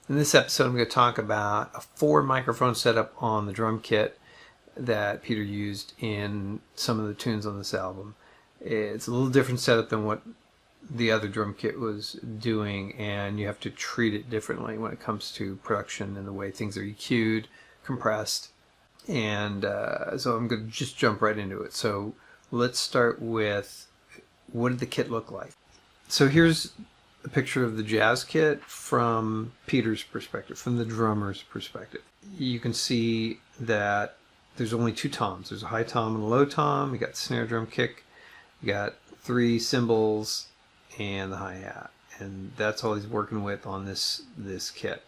In this episode, I'm going to talk about a 4 microphone setup on the drum kit that Peter used in some of the tunes on this album. It's a little different setup than what the other drum kit was doing, and you have to treat it differently when it comes to production and the way things are EQ'd, compressed, and so I'm going to just jump right into it. So let's start with, what did the kit look like? So here's a picture of the jazz kit from Peter's perspective, from the drummer's perspective. You can see that there's only 2 toms. There's a high tom and a low tom. You got the snare drum kick. You got 3 cymbals and the hi-hat. And that's all he's working with on this kit.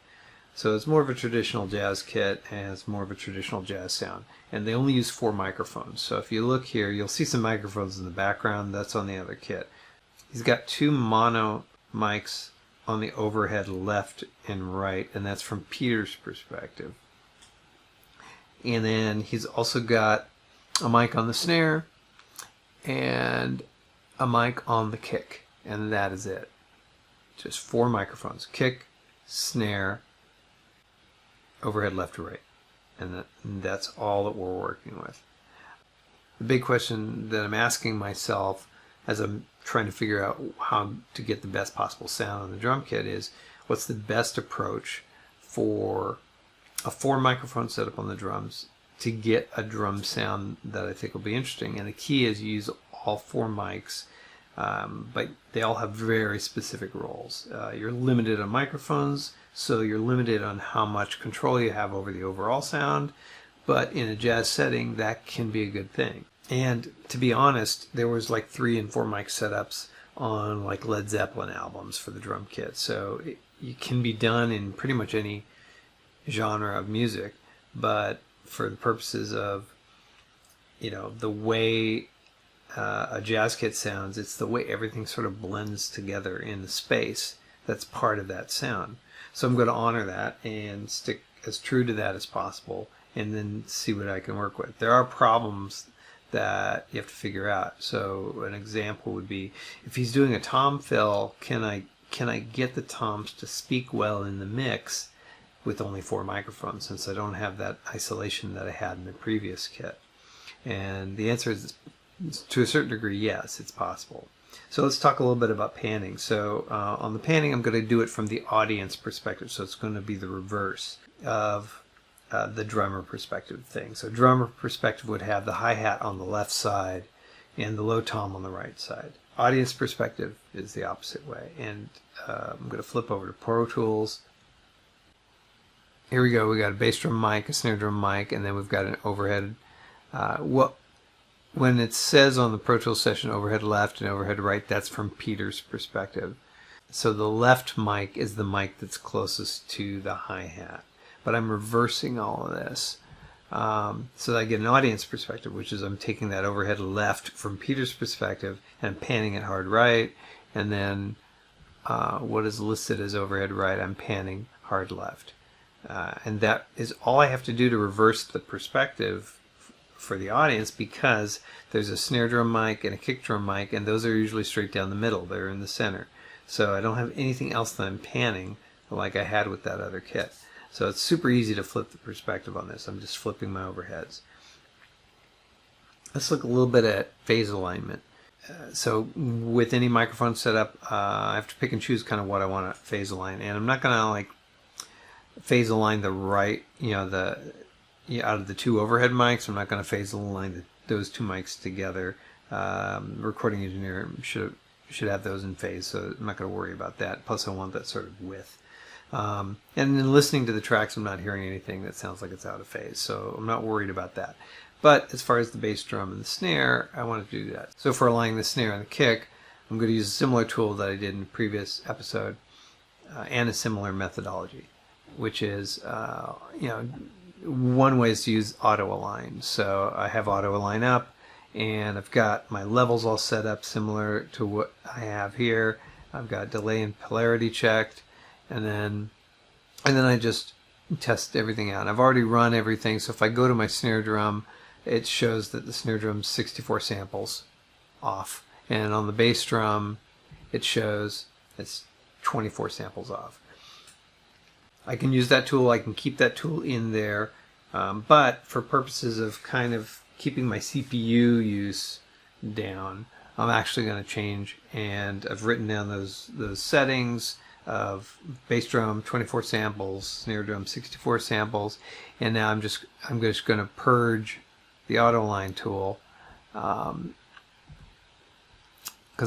So it's more of a traditional jazz kit, and it's more of a traditional jazz sound. And they only use 4 microphones. So if you look here, you'll see some microphones in the background. That's on the other kit. He's got 2 mono mics on the overhead left and right, and that's from Peter's perspective. And then he's also got a mic on the snare and a mic on the kick, and that is it. Just 4 microphones: kick, snare, overhead left to right, and that's all that we're working with. The big question that I'm asking myself as I'm trying to figure out how to get the best possible sound on the drum kit is, what's the best approach for a 4 microphone setup on the drums to get a drum sound that I think will be interesting. And the key is you use all 4 mics, but they all have very specific roles. You're limited on microphones, so you're limited on how much control you have over the overall sound, but in a jazz setting that can be a good thing. And to be honest, there was like 3 and 4 mic setups on like Led Zeppelin albums for the drum kit, so it can be done in pretty much any genre of music, but for the purposes of, you know, the way a jazz kit sounds, it's the way everything sort of blends together in the space that's part of that sound. So I'm going to honor that and stick as true to that as possible, and then see what I can work with. There are problems that you have to figure out. So an example would be, if he's doing a tom fill, can I get the toms to speak well in the mix with only 4 microphones, since I don't have that isolation that I had in the previous kit? And the answer is, to a certain degree, yes, it's possible. So let's talk a little bit about panning. So on the panning, I'm going to do it from the audience perspective, so it's going to be the reverse of the drummer perspective thing. So drummer perspective would have the hi-hat on the left side and the low tom on the right side. Audience perspective is the opposite way. And I'm going to flip over to Pro Tools. Here we go. We got a bass drum mic, a snare drum mic, and then we've got an overhead. When it says on the Pro Tools session overhead left and overhead right, that's from Peter's perspective. So the left mic is the mic that's closest to the hi-hat. But I'm reversing all of this so that I get an audience perspective, which is I'm taking that overhead left from Peter's perspective and panning it hard right, and then what is listed as overhead right, I'm panning hard left. And that is all I have to do to reverse the perspective for the audience, because there's a snare drum mic and a kick drum mic, and those are usually straight down the middle. They're in the center. So I don't have anything else that I'm panning like I had with that other kit. So it's super easy to flip the perspective on this. I'm just flipping my overheads. Let's look a little bit at phase alignment. So with any microphone setup, I have to pick and choose kind of what I want to phase align. And I'm not going to like phase align the right, out of the 2 overhead mics. I'm not going to phase align those 2 mics together. Recording engineer should have those in phase, so I'm not going to worry about that. Plus I want that sort of width. And in listening to the tracks, I'm not hearing anything that sounds like it's out of phase, so I'm not worried about that. But as far as the bass drum and the snare, I want to do that. So for aligning the snare and the kick, I'm going to use a similar tool that I did in the previous episode, and a similar methodology, which is, one way is to use auto align. So I have auto align up, and I've got my levels all set up similar to what I have here. I've got delay and polarity checked, and then I just test everything out. I've already run everything, so if I go to my snare drum, it shows that the snare drum's 64 samples off, and on the bass drum it shows it's 24 samples off. I can use that tool, I can keep that tool in there, but for purposes of kind of keeping my CPU use down, I'm actually going to change, and I've written down those settings of bass drum 24 samples, snare drum 64 samples, and now I'm just going to purge the auto line tool because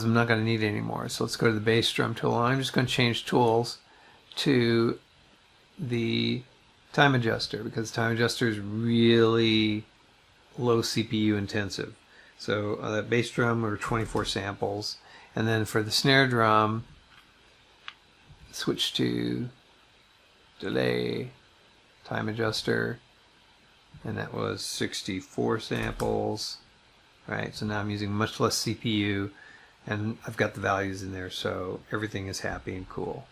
I'm not going to need it anymore. So let's go to the bass drum tool, and I'm just going to change tools to the time adjuster, because time adjuster is really low CPU intensive. So that bass drum were 24 samples, and then for the snare drum, switch to delay time adjuster, and that was 64 samples. Right, so now I'm using much less CPU, and I've got the values in there, so everything is happy and cool.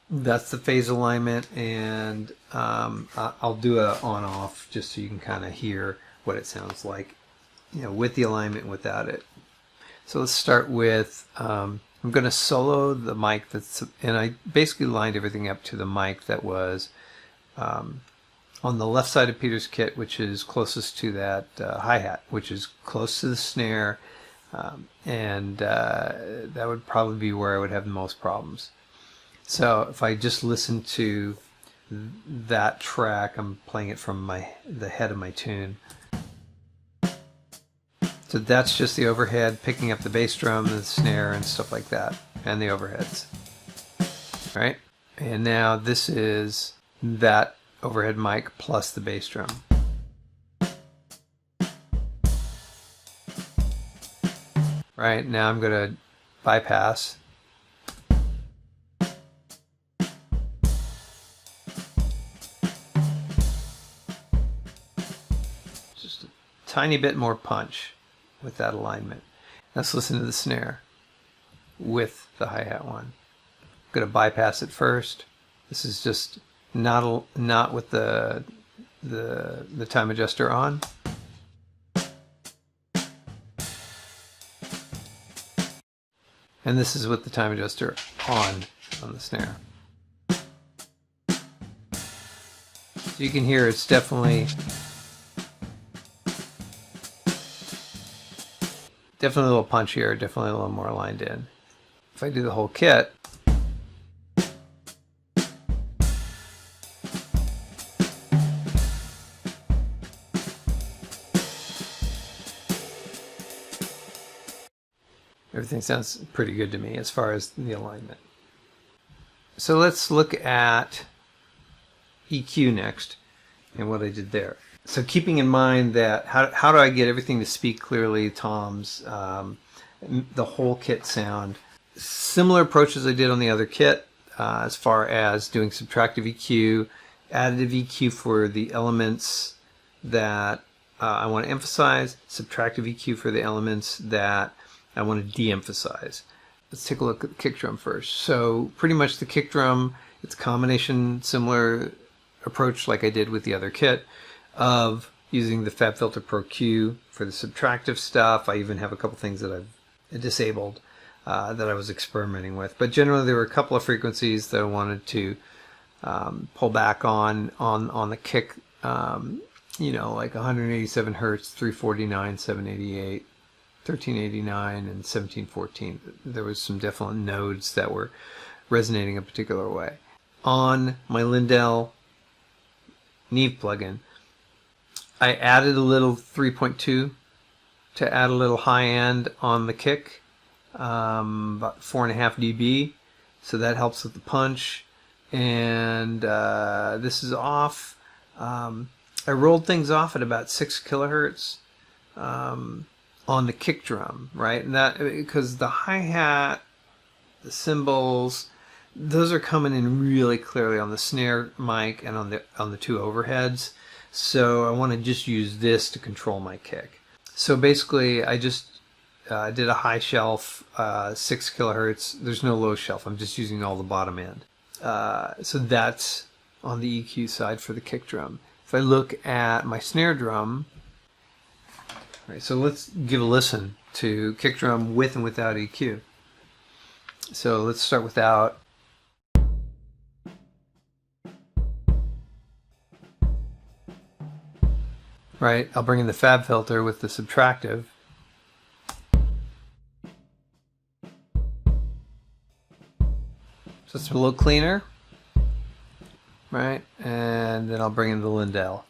That's the phase alignment, and I'll do a on-off just so you can kind of hear what it sounds like, you know, with the alignment and without it. So let's start with, I'm going to solo the mic and I basically lined everything up to the mic that was on the left side of Peter's kit, which is closest to that hi-hat, which is close to the snare, and that would probably be where I would have the most problems. So if I just listen to that track, I'm playing it from the head of my tune. So that's just the overhead, picking up the bass drum, the snare, and stuff like that, and the overheads. All right, and now this is that overhead mic plus the bass drum. Right, now I'm going to bypass. Just a tiny bit more punch with that alignment. Let's listen to the snare with the hi-hat one. I'm going to bypass it first. This is just not with the time adjuster on. And this is with the time adjuster on the snare. So you can hear it's definitely a little punchier, definitely a little more aligned in. If I do the whole kit, everything sounds pretty good to me as far as the alignment. So let's look at EQ next and what I did there. So keeping in mind that how do I get everything to speak clearly, toms, the whole kit sound. Similar approaches I did on the other kit as far as doing subtractive EQ, additive EQ for the elements that I want to emphasize, subtractive EQ for the elements that I want to de-emphasize. Let's take a look at the kick drum first. So pretty much the kick drum, it's a combination, similar approach like I did with the other kit, of using the FabFilter Pro Q for the subtractive stuff. I even have a couple things that I've disabled that I was experimenting with. But generally there were a couple of frequencies that I wanted to pull back on the kick, you know, like 187 Hertz, 349, 788, 1389, and 1714. There was some definite nodes that were resonating a particular way. On my Lindell Neve plugin, I added a little 3.2 to add a little high end on the kick, about 4.5 dB, so that helps with the punch. And this is off. I rolled things off at about 6 kilohertz on the kick drum, right? And that because the hi-hat, the cymbals, those are coming in really clearly on the snare mic and on the two overheads. So I want to just use this to control my kick. So basically I just did a high shelf, 6 kilohertz. There's no low shelf. I'm just using all the bottom end. So that's on the EQ side for the kick drum. If I look at my snare drum, right, so let's give a listen to kick drum with and without EQ. So let's start without. right? I'll bring in the fab filter with the subtractive. So it's a little cleaner, right? And then I'll bring in the Lindell.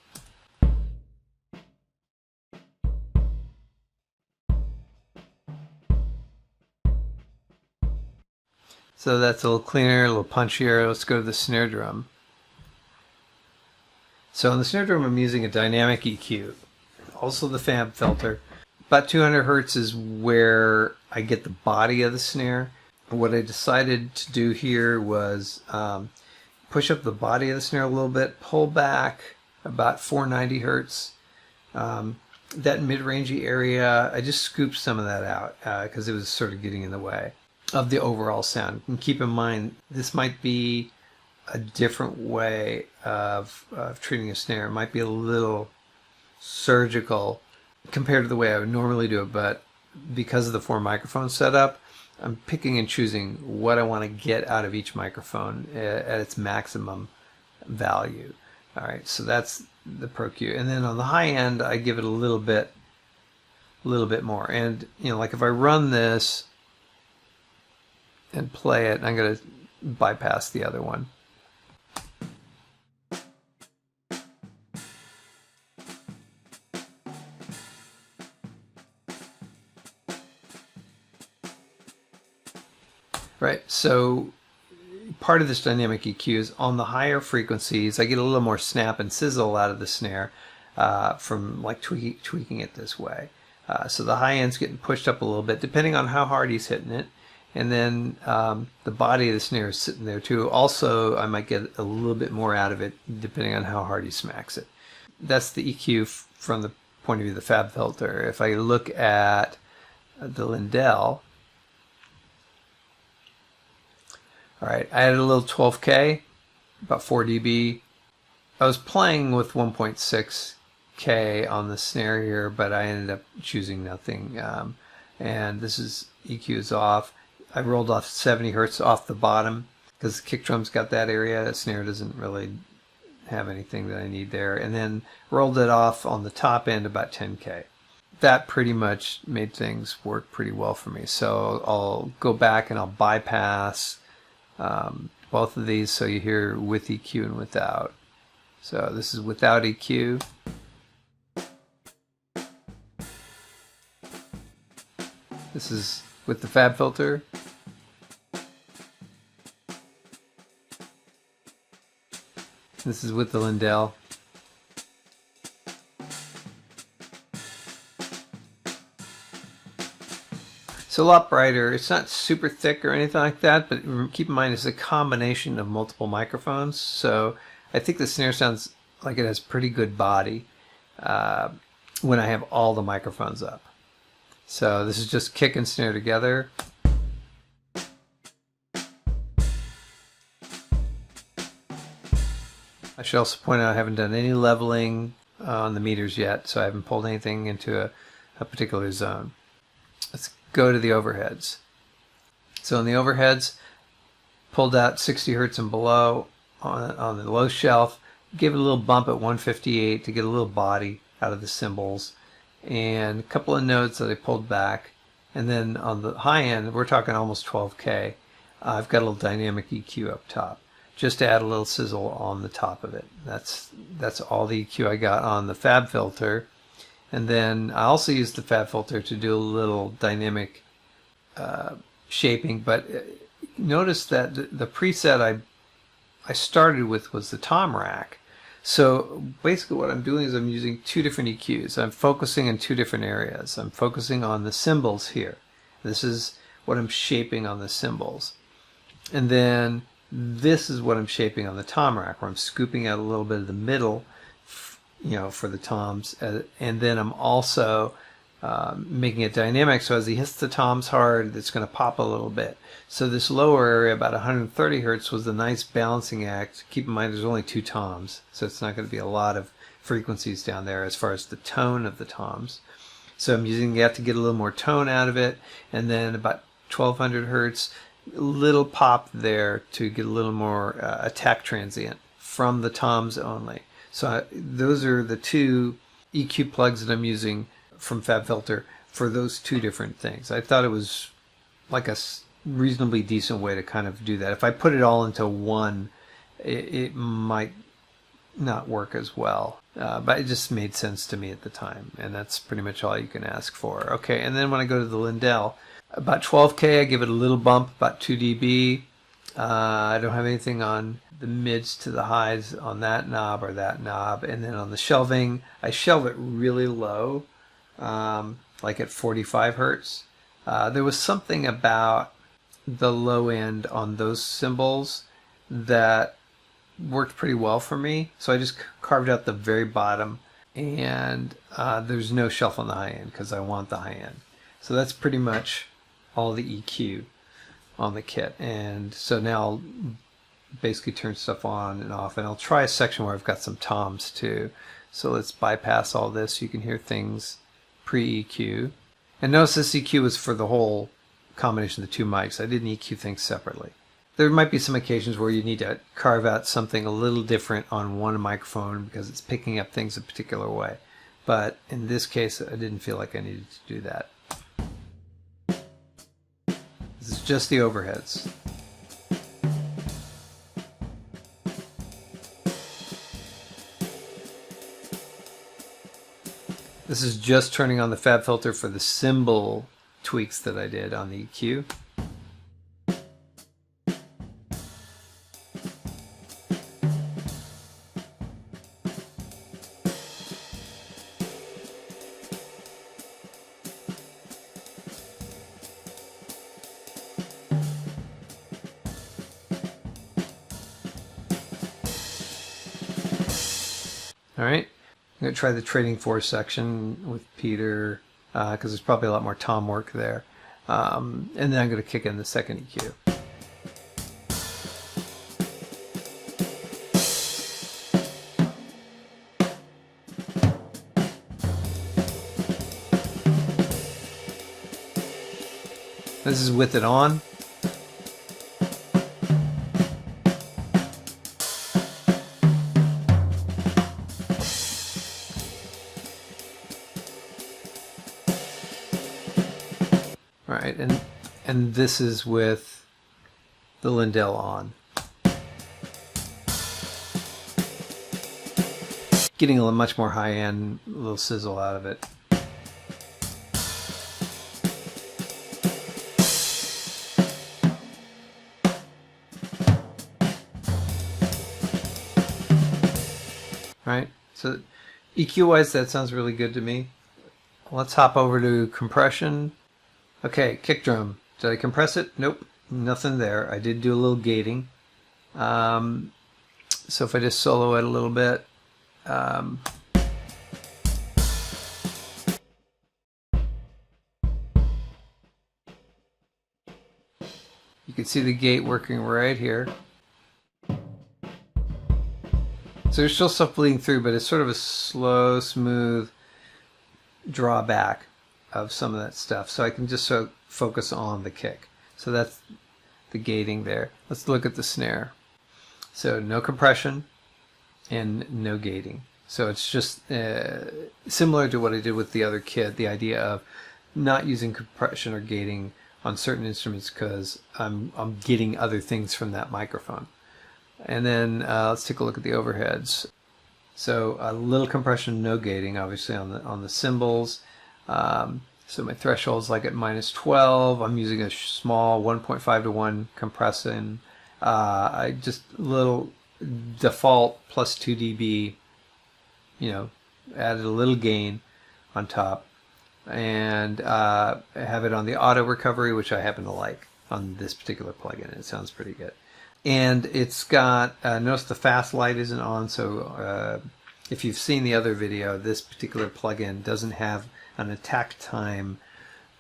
So that's a little cleaner, a little punchier. Let's go to the snare drum. So on the snare drum, I'm using a dynamic EQ, also the fab filter. About 200 hertz is where I get the body of the snare. What I decided to do here was push up the body of the snare a little bit, pull back about 490 hertz. That mid-rangey area, I just scooped some of that out because it was sort of getting in the way of the overall sound. And keep in mind, this might be a different way of treating a snare. It might be a little surgical compared to the way I would normally do it, but because of the 4 microphone setup, I'm picking and choosing what I want to get out of each microphone at its maximum value. All right, so that's the Pro Q. And then on the high end, I give it a little bit more. And you know, like if I run this and play it, I'm going to bypass the other one. Right, so part of this dynamic EQ is on the higher frequencies, I get a little more snap and sizzle out of the snare from like tweaking it this way. So the high end's getting pushed up a little bit depending on how hard he's hitting it. And then the body of the snare is sitting there too. Also, I might get a little bit more out of it depending on how hard he smacks it. That's the EQ from the point of view of the fab filter. If I look at the Lindell, all right, I added a little 12K, about 4 dB. I was playing with 1.6K on the snare here, but I ended up choosing nothing. And this is EQ is off. I rolled off 70 hertz off the bottom because the kick drum's got that area. The snare doesn't really have anything that I need there. And then rolled it off on the top end about 10K. That pretty much made things work pretty well for me. So I'll go back and I'll bypass both of these so you hear with EQ and without. So this is without EQ. This is with the fab filter. This is with the Lindell. It's a lot brighter. It's not super thick or anything like that, but keep in mind it's a combination of multiple microphones. So I think the snare sounds like it has pretty good body when I have all the microphones up. So this is just kick and snare together. I should also point out I haven't done any leveling on the meters yet, so I haven't pulled anything into a particular zone. Let's go to the overheads. So in the overheads, pulled out 60 hertz and below on the low shelf, give it a little bump at 158 to get a little body out of the cymbals, and a couple of notes that I pulled back. And then on the high end, we're talking almost 12K. I've got a little dynamic EQ up top, just to add a little sizzle on the top of it. That's all the EQ I got on the fab filter. And then I also used the fab filter to do a little dynamic shaping, but notice that the preset I started with was the tom rack. So basically what I'm doing is I'm using 2 different EQs. I'm focusing in 2 different areas. I'm focusing on the cymbals here. This is what I'm shaping on the cymbals. And then this is what I'm shaping on the tom rack, where I'm scooping out a little bit of the middle, you know, for the toms. And then I'm also making it dynamic, so as he hits the toms hard, it's going to pop a little bit. So this lower area, about 130 hertz, was the nice balancing act. Keep in mind there's only 2 toms, so it's not going to be a lot of frequencies down there as far as the tone of the toms. So I'm using that to get a little more tone out of it, and then about 1200 hertz, little pop there to get a little more attack transient from the toms only. So those are the 2 EQ plugs that I'm using from FabFilter for those two different things. I thought it was like a reasonably decent way to kind of do that. If I put it all into one, it might not work as well. But it just made sense to me at the time, and that's pretty much all you can ask for. Okay, and then when I go to the Lindell, about 12K, I give it a little bump, about 2 dB. I don't have anything on the mids to the highs on that knob or that knob. And then on the shelving, I shelve it really low, like at 45 hertz. There was something about the low end on those cymbals that worked pretty well for me. So I just carved out the very bottom, and there's no shelf on the high end because I want the high end. So that's pretty much all the EQ on the kit. And so now I'll basically turn stuff on and off, and I'll try a section where I've got some toms too. So let's bypass all this so you can hear things pre-EQ. And notice this EQ is for the whole combination of the two mics. I didn't EQ things separately. There might be some occasions where you need to carve out something a little different on one microphone because it's picking up things a particular way. But in this case, I didn't feel like I needed to do that. This is just the overheads. This is just turning on the FabFilter for the cymbal tweaks that I did on the EQ. All right, I'm going to try the Trading Force section with Peter because there's probably a lot more tom work there. And then I'm going to kick in the second EQ. This is with it on. Right, and this is with the Lindell on. Getting a much more high-end little sizzle out of it. Right, so EQ-wise, that sounds really good to me. Let's hop over to compression. Okay, kick drum. Did I compress it? Nope, nothing there. I did do a little gating. So if I just solo it a little bit. You can see the gate working right here. So there's still stuff bleeding through, but it's sort of a slow, smooth drawback of some of that stuff. So I can just sort of focus on the kick. So that's the gating there. Let's look at the snare. So no compression and no gating. So it's just similar to what I did with the other kit, the idea of not using compression or gating on certain instruments because I'm getting other things from that microphone. And then let's take a look at the overheads. So a little compression, no gating, obviously on the cymbals. So my threshold is like at -12. I'm using a small 1.5 to 1 compression. I just little default plus 2 dB, you know, added a little gain on top. And I have it on the auto recovery, which I happen to like on this particular plugin. It sounds pretty good. And it's got, notice the fast light isn't on, so if you've seen the other video, this particular plugin doesn't have an attack time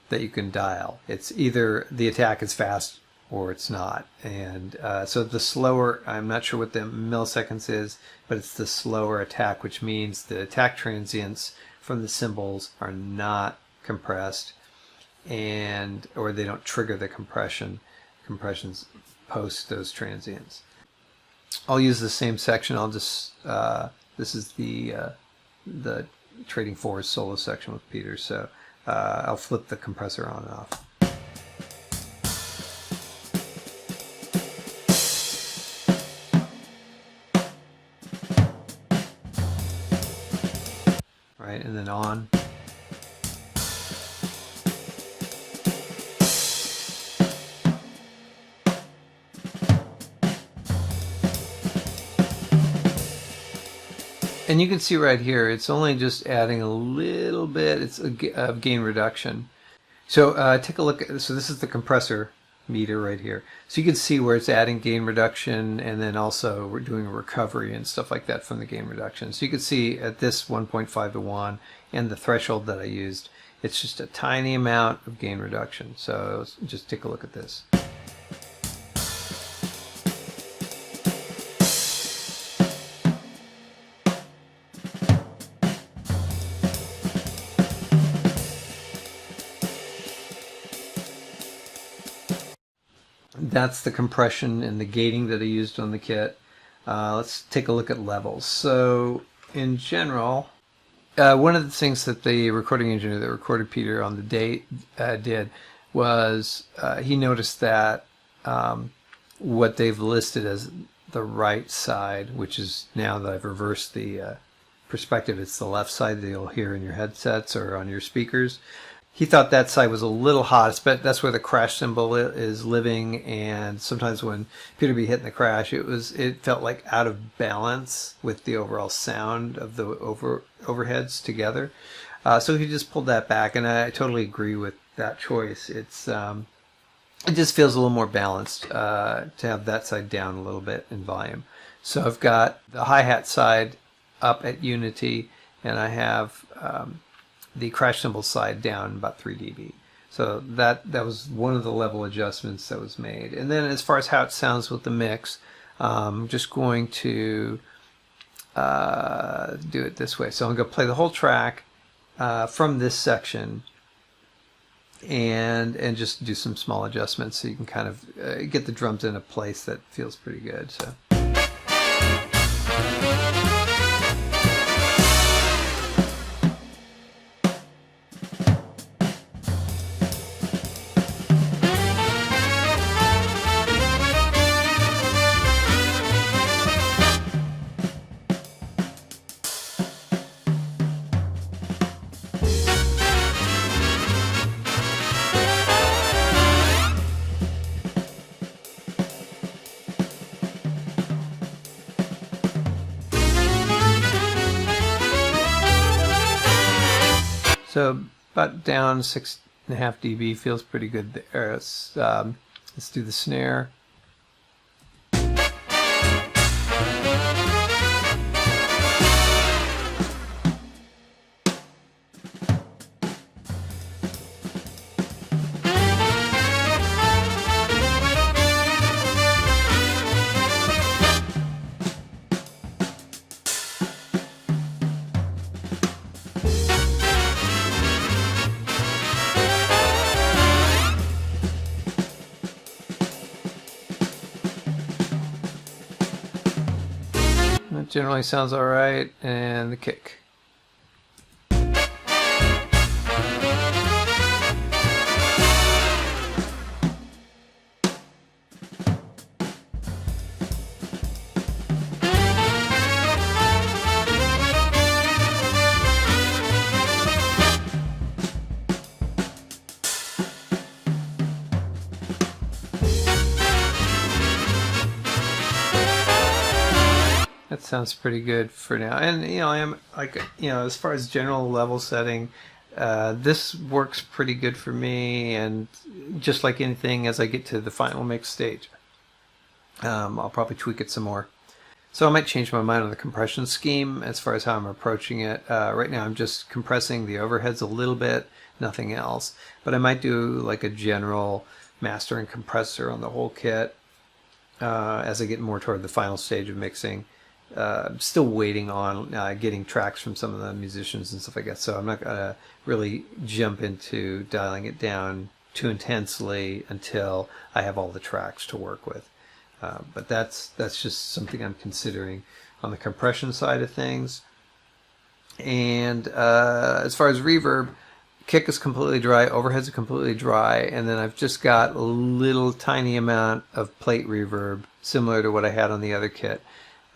that you can dial. It's either the attack is fast or it's not. And so the slower, I'm not sure what the milliseconds is, but it's the slower attack, which means the attack transients from the cymbals are not compressed, or they don't trigger the compression. Compressions post those transients. I'll use the same section. I'll just this is the trading for his solo section with Peter. So I'll flip the compressor on and off. Right, and then on. And you can see right here, it's only just adding a little bit. It's a gain reduction. So take a look at, so this is the compressor meter right here. So you can see where it's adding gain reduction, and then also we're doing a recovery and stuff like that from the gain reduction. So you can see at this 1.5 to 1 and the threshold that I used, it's just a tiny amount of gain reduction. So just take a look at this. That's the compression and the gating that I used on the kit. Let's take a look at levels. So in general, one of the things that the recording engineer that recorded Peter on the date did was he noticed that what they've listed as the right side, which is, now that I've reversed the perspective, it's the left side that you'll hear in your headsets or on your speakers. He thought that side was a little hot, but that's where the crash cymbal is living, and sometimes when Peter be hitting the crash, it felt like out of balance with the overall sound of the overheads together. So he just pulled that back, and I totally agree with that choice. It just feels a little more balanced to have that side down a little bit in volume. So I've got the hi-hat side up at unity, and I have the crash cymbal side down about 3 dB. So that was one of the level adjustments that was made. And then as far as how it sounds with the mix, I'm just going to do it this way. So I'm going to play the whole track from this section and just do some small adjustments so you can kind of get the drums in a place that feels pretty good. So. So about down 6.5 dB feels pretty good there. Let's do the snare. That generally sounds all right, and the kick. That sounds pretty good for now. And I am like, as far as general level setting, this works pretty good for me. And just like anything, as I get to the final mix stage, I'll probably tweak it some more. So I might change my mind on the compression scheme as far as how I'm approaching it. Right now I'm just compressing the overheads a little bit, nothing else. But I might do like a general master and compressor on the whole kit as I get more toward the final stage of mixing. Still waiting on getting tracks from some of the musicians and stuff like that, so I'm not going to really jump into dialing it down too intensely until I have all the tracks to work with. But that's just something I'm considering on the compression side of things. And as far as reverb, kick is completely dry, overheads are completely dry, and then I've just got a little tiny amount of plate reverb, similar to what I had on the other kit.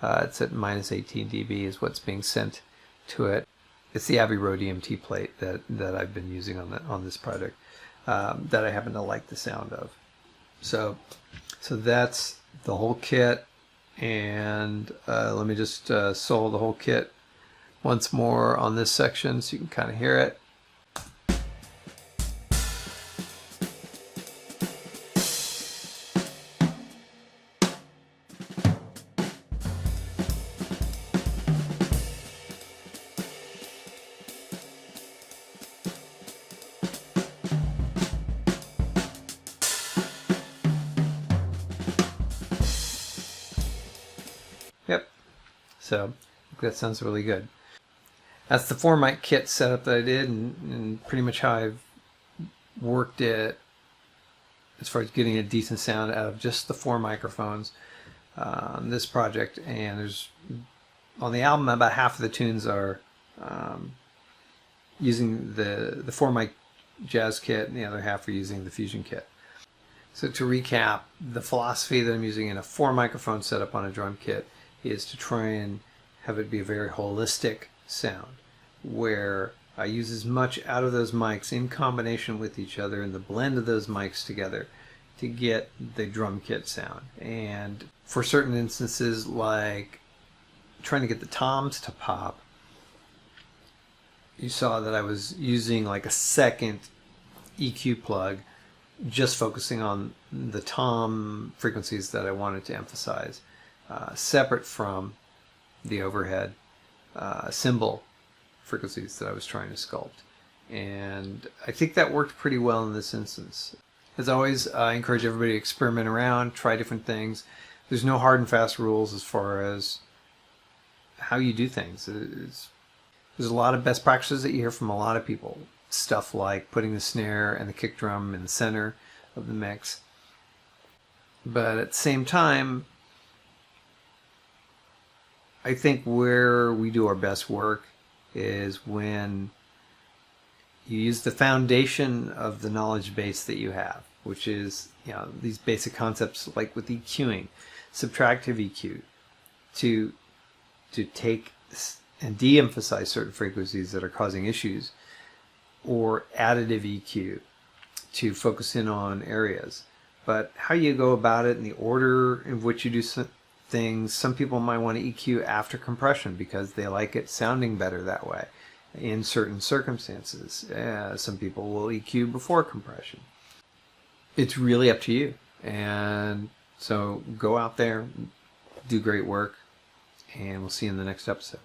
It's at minus 18 dB is what's being sent to it. It's the Abbey Road EMT plate that I've been using on this project that I happen to like the sound of. So that's the whole kit, and let me just solo the whole kit once more on this section so you can kind of hear it. Yep, so I think that sounds really good. That's the 4-mic kit setup that I did, and pretty much how I've worked it as far as getting a decent sound out of just the 4 microphones on this project. And there's, on the album, about half of the tunes are using the 4-mic jazz kit, and the other half are using the Fusion kit. So to recap, the philosophy that I'm using in a 4 microphone setup on a drum kit is to try and have it be a very holistic sound, where I use as much out of those mics in combination with each other and the blend of those mics together to get the drum kit sound. And for certain instances, like trying to get the toms to pop, you saw that I was using like a second EQ plug, just focusing on the tom frequencies that I wanted to emphasize, separate from the overhead cymbal frequencies that I was trying to sculpt. And I think that worked pretty well in this instance. As always, I encourage everybody to experiment around, try different things. There's no hard and fast rules as far as how you do things. There's a lot of best practices that you hear from a lot of people. Stuff like putting the snare and the kick drum in the center of the mix. But at the same time, I think where we do our best work is when you use the foundation of the knowledge base that you have, which is, you know, these basic concepts like with EQing, subtractive EQ, to take and de-emphasize certain frequencies that are causing issues, or additive EQ to focus in on areas. But how you go about it and the order in which you do things, some people might want to EQ after compression because they like it sounding better that way in certain circumstances. Some people will EQ before compression. It's really up to you. And so go out there, do great work, and we'll see you in the next episode.